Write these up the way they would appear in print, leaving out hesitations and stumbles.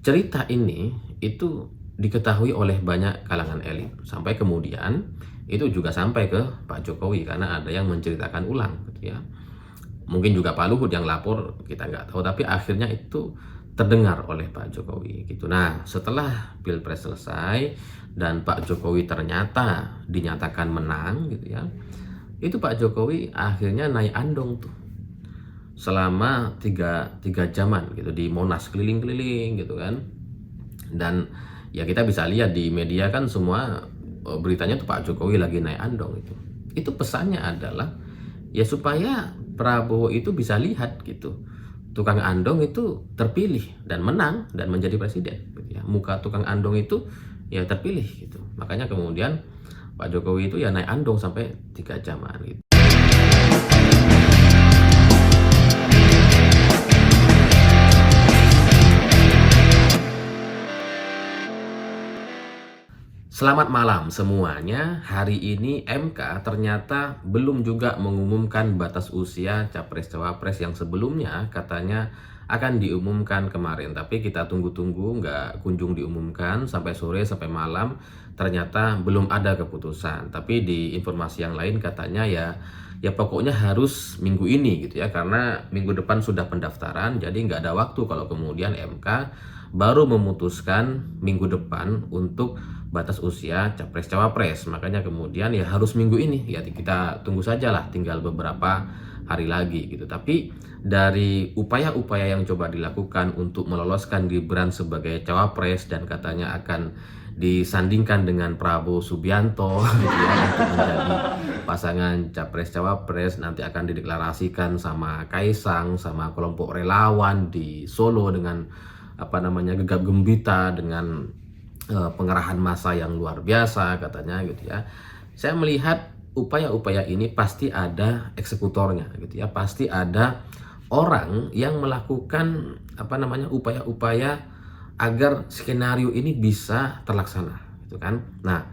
cerita ini itu diketahui oleh banyak kalangan elit, sampai kemudian itu juga sampai ke Pak Jokowi karena ada yang menceritakan ulang gitu ya. Mungkin juga Pak Luhut yang lapor, kita nggak tahu, tapi akhirnya itu terdengar oleh Pak Jokowi gitu. Nah, setelah Pilpres selesai dan Pak Jokowi ternyata dinyatakan menang gitu ya, itu Pak Jokowi akhirnya naik andong tuh selama tiga jaman gitu di Monas, keliling-keliling gitu kan. Dan ya kita bisa lihat di media kan semua beritanya tuh Pak Jokowi lagi naik andong itu pesannya adalah ya supaya Prabowo itu bisa lihat gitu, tukang andong itu terpilih dan menang dan menjadi presiden gitu ya. Muka tukang andong itu ya terpilih gitu, makanya kemudian Pak Jokowi itu ya naik andong sampai 3 jaman gitu. Selamat malam semuanya. Hari ini MK ternyata belum juga mengumumkan batas usia Capres-Cawapres yang sebelumnya katanya akan diumumkan kemarin. Tapi kita tunggu-tunggu, nggak kunjung diumumkan sampai sore, sampai malam. Ternyata belum ada keputusan. Tapi di informasi yang lain katanya ya pokoknya harus minggu ini gitu ya. Karena minggu depan sudah pendaftaran, jadi nggak ada waktu kalau kemudian MK baru memutuskan minggu depan untuk batas usia Capres-Cawapres. Makanya kemudian ya harus minggu ini, ya kita tunggu saja lah, tinggal beberapa hari lagi gitu. Tapi dari upaya-upaya yang coba dilakukan untuk meloloskan Gibran sebagai Cawapres dan katanya akan disandingkan dengan Prabowo Subianto gitu ya, untuk menjadi pasangan Capres-Cawapres, nanti akan dideklarasikan sama Kaisang, sama kelompok relawan di Solo dengan gegap gembita, dengan pengerahan massa yang luar biasa katanya gitu ya. Saya melihat upaya-upaya ini pasti ada eksekutornya gitu ya, pasti ada orang yang melakukan upaya-upaya agar skenario ini bisa terlaksana gitu kan. Nah,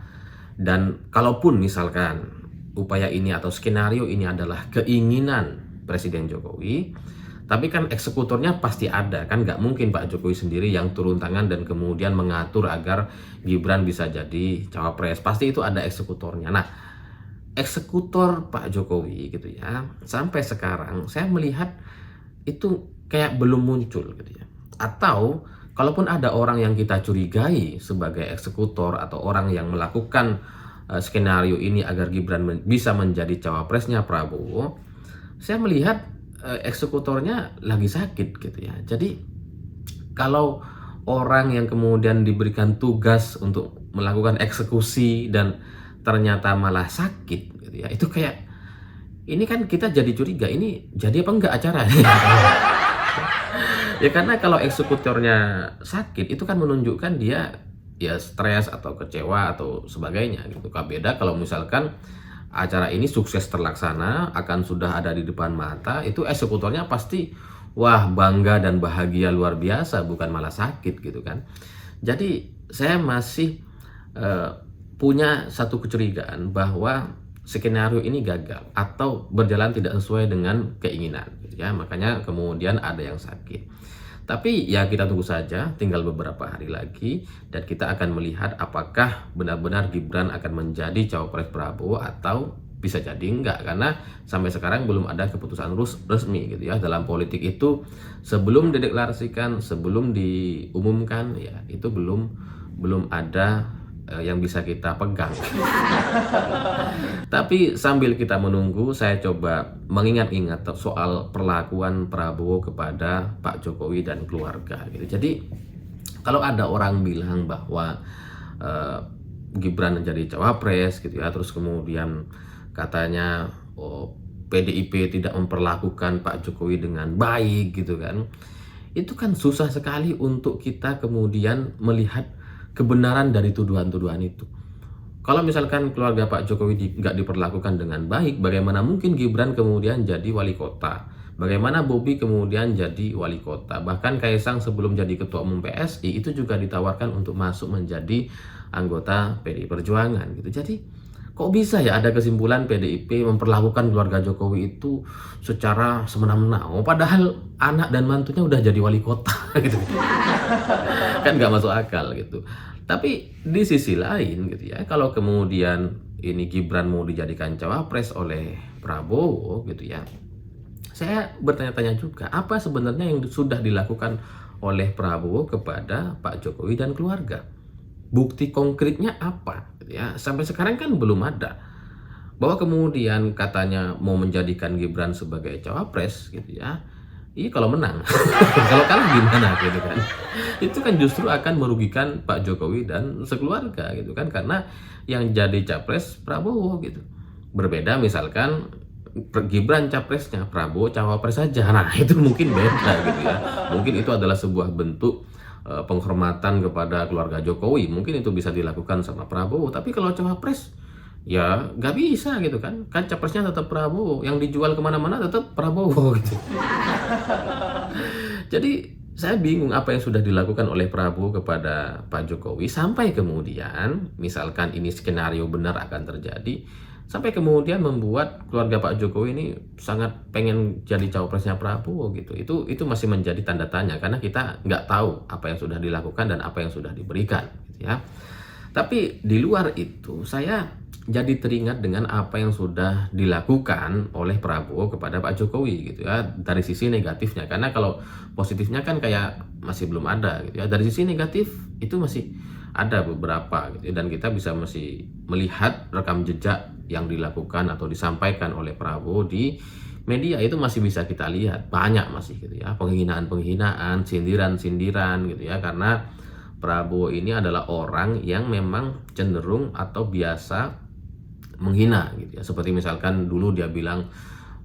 dan kalaupun misalkan upaya ini atau skenario ini adalah keinginan Presiden Jokowi, tapi kan eksekutornya pasti ada kan, nggak mungkin Pak Jokowi sendiri yang turun tangan dan kemudian mengatur agar Gibran bisa jadi cawapres. Pasti itu ada eksekutornya. Nah, eksekutor Pak Jokowi gitu ya, sampai sekarang saya melihat itu kayak belum muncul gitu ya. Atau kalaupun ada orang yang kita curigai sebagai eksekutor atau orang yang melakukan skenario ini agar Gibran bisa menjadi cawapresnya Prabowo, saya melihat eksekutornya lagi sakit gitu ya. Jadi kalau orang yang kemudian diberikan tugas untuk melakukan eksekusi dan ternyata malah sakit gitu ya, itu kayak ini kan kita jadi curiga, ini jadi apa enggak acara ya. Karena kalau eksekutornya sakit itu kan menunjukkan dia ya stres atau kecewa atau sebagainya gitu. Beda kalau misalkan acara ini sukses terlaksana, akan sudah ada di depan mata, itu eksekutornya pasti wah bangga dan bahagia luar biasa, bukan malah sakit gitu kan. Jadi saya masih punya satu kecurigaan bahwa skenario ini gagal atau berjalan tidak sesuai dengan keinginan gitu ya. Makanya kemudian ada yang sakit. Tapi ya kita tunggu saja, tinggal beberapa hari lagi dan kita akan melihat apakah benar-benar Gibran akan menjadi cawapres Prabowo atau bisa jadi enggak, karena sampai sekarang belum ada keputusan resmi gitu ya. Dalam politik itu sebelum dideklarasikan, sebelum diumumkan ya itu belum ada yang bisa kita pegang. Tapi sambil kita menunggu, saya coba mengingat-ingat soal perlakuan Prabowo kepada Pak Jokowi dan keluarga gitu. Jadi kalau ada orang bilang bahwa Gibran menjadi cawapres gitu ya, terus kemudian katanya PDIP tidak memperlakukan Pak Jokowi dengan baik gitu kan, itu kan susah sekali untuk kita kemudian melihat kebenaran dari tuduhan-tuduhan itu. Kalau misalkan keluarga Pak Jokowi nggak diperlakukan dengan baik, bagaimana mungkin Gibran kemudian jadi wali kota? Bagaimana Bobi kemudian jadi wali kota? Bahkan Kaisang sebelum jadi ketua umum PSI itu juga ditawarkan untuk masuk menjadi anggota PDI Perjuangan gitu. Jadi kok bisa ya ada kesimpulan PDIP memperlakukan keluarga Jokowi itu secara semena-mena, padahal anak dan mantunya udah jadi wali kota gitu. Kan nggak masuk akal gitu. Tapi di sisi lain gitu ya, kalau kemudian ini Gibran mau dijadikan cawapres oleh Prabowo gitu ya, saya bertanya-tanya juga, apa sebenarnya yang sudah dilakukan oleh Prabowo kepada Pak Jokowi dan keluarga? Bukti konkretnya apa? Gitu ya. Sampai sekarang kan belum ada. Bahwa kemudian katanya mau menjadikan Gibran sebagai cawapres gitu ya. Iya kalau menang. Kalau kalah gimana gitu kan. Itu kan justru akan merugikan Pak Jokowi dan sekeluarga gitu kan, karena yang jadi capres Prabowo gitu. Berbeda misalkan Gibran capresnya, Prabowo cawapres saja. Nah, itu mungkin beda gitu ya. Mungkin itu adalah sebuah bentuk penghormatan kepada keluarga Jokowi. Mungkin itu bisa dilakukan sama Prabowo. Tapi kalau cawapres ya nggak bisa gitu kan. Kan capresnya tetap Prabowo, yang dijual kemana-mana tetap Prabowo gitu. Jadi saya bingung apa yang sudah dilakukan oleh Prabowo kepada Pak Jokowi sampai kemudian misalkan ini skenario benar akan terjadi, sampai kemudian membuat keluarga Pak Jokowi ini sangat pengen jadi cawapresnya Prabowo gitu. Itu masih menjadi tanda tanya karena kita nggak tahu apa yang sudah dilakukan dan apa yang sudah diberikan gitu ya. Tapi di luar itu saya jadi teringat dengan apa yang sudah dilakukan oleh Prabowo kepada Pak Jokowi gitu ya, dari sisi negatifnya. Karena kalau positifnya kan kayak masih belum ada gitu ya. Dari sisi negatif itu masih ada beberapa gitu ya, dan kita bisa masih melihat rekam jejak yang dilakukan atau disampaikan oleh Prabowo di media, itu masih bisa kita lihat banyak masih gitu ya, penghinaan-penghinaan, sindiran-sindiran gitu ya, karena Prabowo ini adalah orang yang memang cenderung atau biasa menghina gitu ya. Seperti misalkan dulu dia bilang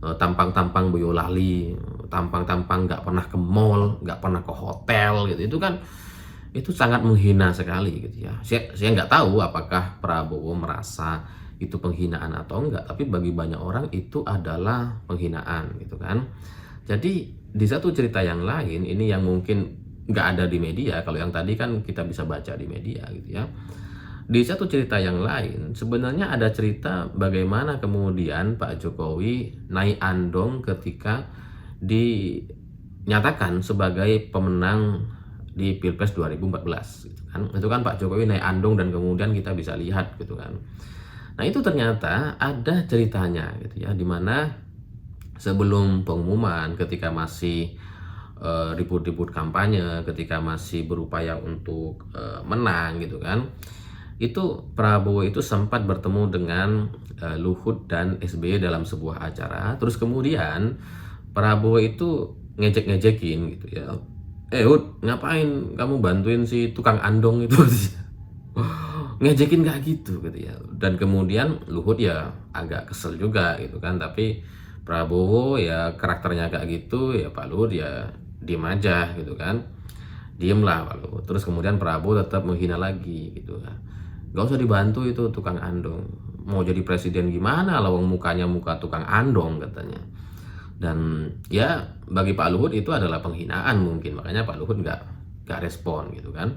tampang-tampang Boyolali, tampang-tampang nggak pernah ke mall, nggak pernah ke hotel gitu. Itu kan itu sangat menghina sekali gitu ya. Saya nggak tahu apakah Prabowo merasa itu penghinaan atau enggak, tapi bagi banyak orang itu adalah penghinaan gitu kan. Jadi di satu cerita yang lain ini yang mungkin nggak ada di media, kalau yang tadi kan kita bisa baca di media gitu ya. Di satu cerita yang lain sebenarnya ada cerita bagaimana kemudian Pak Jokowi naik andong ketika dinyatakan sebagai pemenang di Pilpres 2014 gitu kan. Itu kan Pak Jokowi naik andong dan kemudian kita bisa lihat gitu kan. Nah, itu ternyata ada ceritanya gitu ya, dimana sebelum pengumuman, ketika masih ribut-ribut kampanye, ketika masih berupaya untuk menang gitu kan, itu Prabowo itu sempat bertemu dengan Luhut dan SBY dalam sebuah acara. Terus kemudian Prabowo itu ngejek-ngejekin gitu ya, Hut, ngapain kamu bantuin si tukang andong itu? Ngejekin gak gitu ya. Dan kemudian Luhut ya agak kesel juga gitu kan, tapi Prabowo ya karakternya kayak gitu ya, Pak Luhut ya diem aja gitu kan, diem lah Pak Luhut. Terus kemudian Prabowo tetap menghina lagi gitu kan, gak usah dibantu itu tukang andong, mau jadi presiden gimana lawang mukanya muka tukang andong katanya. Dan ya bagi Pak Luhut itu adalah penghinaan mungkin, makanya Pak Luhut nggak respon gitu kan.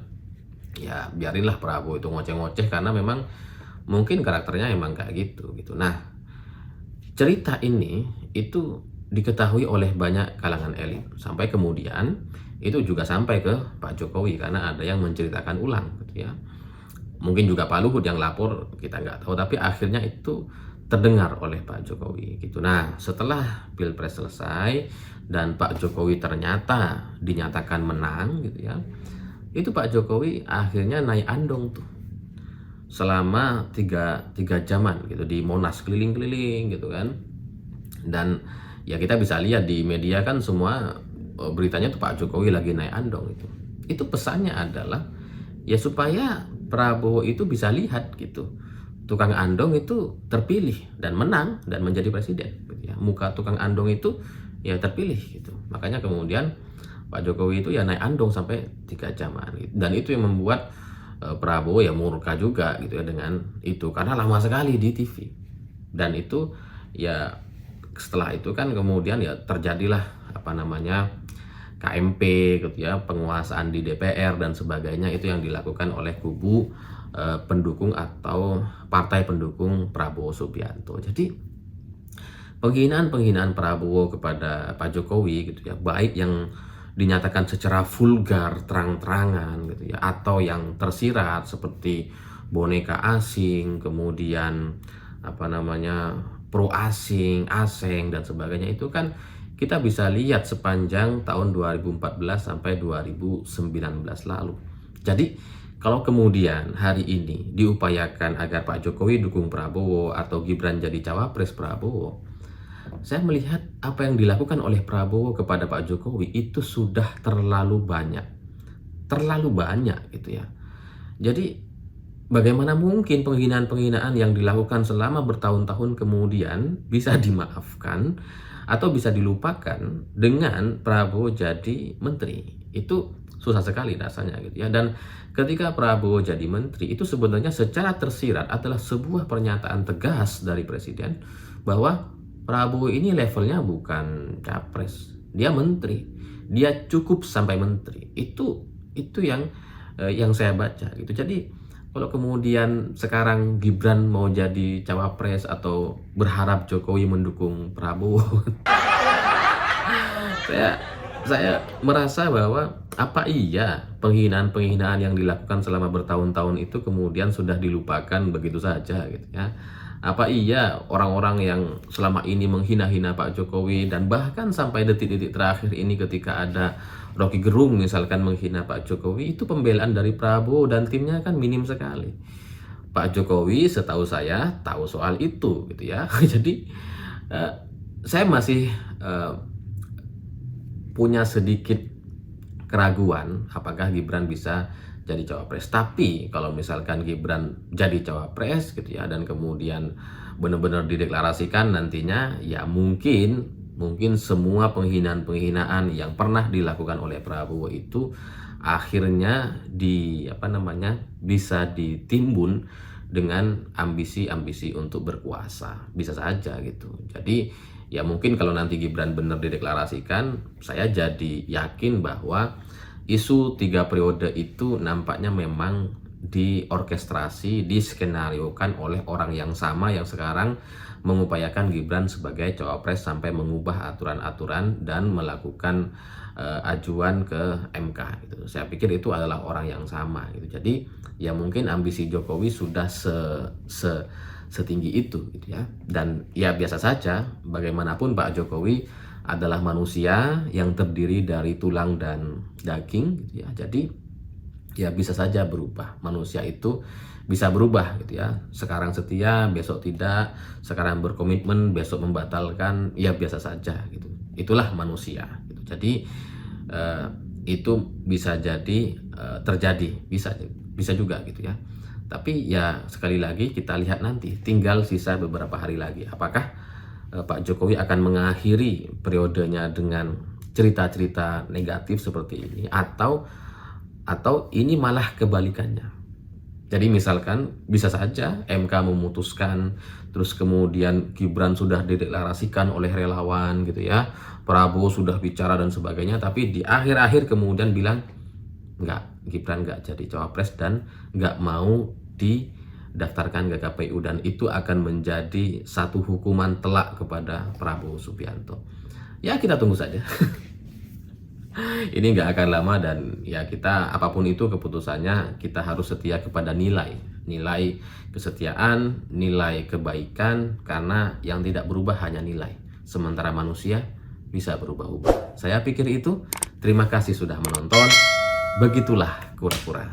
Ya biarinlah Prabowo itu ngoceh-ngoceh karena memang mungkin karakternya emang kayak gitu. Nah, cerita ini itu diketahui oleh banyak kalangan elit, sampai kemudian itu juga sampai ke Pak Jokowi karena ada yang menceritakan ulang gitu ya. Mungkin juga Pak Luhut yang lapor, kita nggak tahu, tapi akhirnya itu terdengar oleh Pak Jokowi gitu. Nah, setelah Pilpres selesai dan Pak Jokowi ternyata dinyatakan menang gitu ya, itu Pak Jokowi akhirnya naik andong tuh selama tiga jaman gitu di Monas, keliling-keliling gitu kan. Dan ya kita bisa lihat di media kan semua beritanya tuh Pak Jokowi lagi naik andong itu. Itu pesannya adalah ya supaya Prabowo itu bisa lihat gitu, tukang andong itu terpilih dan menang dan menjadi presiden gitu ya. Muka tukang andong itu ya terpilih gitu. Makanya kemudian Pak Jokowi itu ya naik andong sampai 3 jaman gitu. Dan itu yang membuat Prabowo ya murka juga gitu ya dengan itu, karena lama sekali di TV. Dan itu ya setelah itu kan kemudian ya terjadilah apa namanya KMP gitu ya, penguasaan di DPR dan sebagainya, itu yang dilakukan oleh kubu pendukung atau partai pendukung Prabowo Subianto. Jadi penghinaan Prabowo kepada Pak Jokowi gitu ya, baik yang dinyatakan secara vulgar terang-terangan gitu ya, atau yang tersirat seperti boneka asing, kemudian pro asing, asing dan sebagainya, itu kan kita bisa lihat sepanjang tahun 2014 sampai 2019 lalu. Jadi kalau kemudian hari ini diupayakan agar Pak Jokowi dukung Prabowo atau Gibran jadi cawapres Prabowo, saya melihat apa yang dilakukan oleh Prabowo kepada Pak Jokowi itu sudah terlalu banyak gitu ya. Jadi bagaimana mungkin penghinaan-penghinaan yang dilakukan selama bertahun-tahun kemudian bisa dimaafkan atau bisa dilupakan dengan Prabowo jadi menteri? Itu susah sekali rasanya gitu ya. Dan ketika Prabowo jadi menteri, itu sebenarnya secara tersirat adalah sebuah pernyataan tegas dari Presiden bahwa Prabowo ini levelnya bukan capres, dia menteri, dia cukup sampai menteri. Itu yang saya baca gitu. Jadi kalau kemudian sekarang Gibran mau jadi cawapres atau berharap Jokowi mendukung Prabowo, saya merasa bahwa apa iya penghinaan-penghinaan yang dilakukan selama bertahun-tahun itu kemudian sudah dilupakan begitu saja gitu ya. Apa iya orang-orang yang selama ini menghina-hina Pak Jokowi dan bahkan sampai detik-detik terakhir ini ketika ada Rocky Gerung misalkan menghina Pak Jokowi, itu pembelaan dari Prabowo dan timnya kan minim sekali. Pak Jokowi setahu saya tahu soal itu gitu ya. Jadi saya masih punya sedikit keraguan apakah Gibran bisa jadi cawapres. Tapi kalau misalkan Gibran jadi cawapres gitu ya, dan kemudian benar-benar dideklarasikan nantinya, ya mungkin semua penghinaan-penghinaan yang pernah dilakukan oleh Prabowo itu akhirnya bisa ditimbun dengan ambisi-ambisi untuk berkuasa. Bisa saja gitu. Jadi ya mungkin kalau nanti Gibran benar dideklarasikan, saya jadi yakin bahwa isu 3 periode itu nampaknya memang diorkestrasi, diskenariokan oleh orang yang sama yang sekarang mengupayakan Gibran sebagai cawapres sampai mengubah aturan-aturan dan melakukan ajuan ke MK gitu. Saya pikir itu adalah orang yang sama gitu. Jadi ya mungkin ambisi Jokowi sudah setinggi itu gitu ya. Dan ya biasa saja, bagaimanapun Pak Jokowi adalah manusia yang terdiri dari tulang dan daging gitu ya. Jadi ya bisa saja berubah. Manusia itu bisa berubah gitu ya. Sekarang setia, besok tidak. Sekarang berkomitmen, besok membatalkan. Ya biasa saja gitu. Itulah manusia gitu. Jadi itu bisa jadi terjadi, bisa juga gitu ya. Tapi ya sekali lagi kita lihat nanti, tinggal sisa beberapa hari lagi. Apakah Pak Jokowi akan mengakhiri periodenya dengan cerita-cerita negatif seperti ini, atau ini malah kebalikannya. Jadi misalkan bisa saja MK memutuskan, terus kemudian Gibran sudah dideklarasikan oleh relawan gitu ya, Prabowo sudah bicara dan sebagainya, tapi di akhir-akhir kemudian bilang Gibran nggak jadi cawapres dan nggak mau didaftarkan ke KPU, dan itu akan menjadi satu hukuman telak kepada Prabowo Subianto. Ya kita tunggu saja. Ini nggak akan lama, dan ya kita apapun itu keputusannya, kita harus setia kepada nilai kesetiaan, nilai kebaikan, karena yang tidak berubah hanya nilai, sementara manusia bisa berubah-ubah. Saya pikir itu. Terima kasih sudah menonton. Begitulah kura-kura.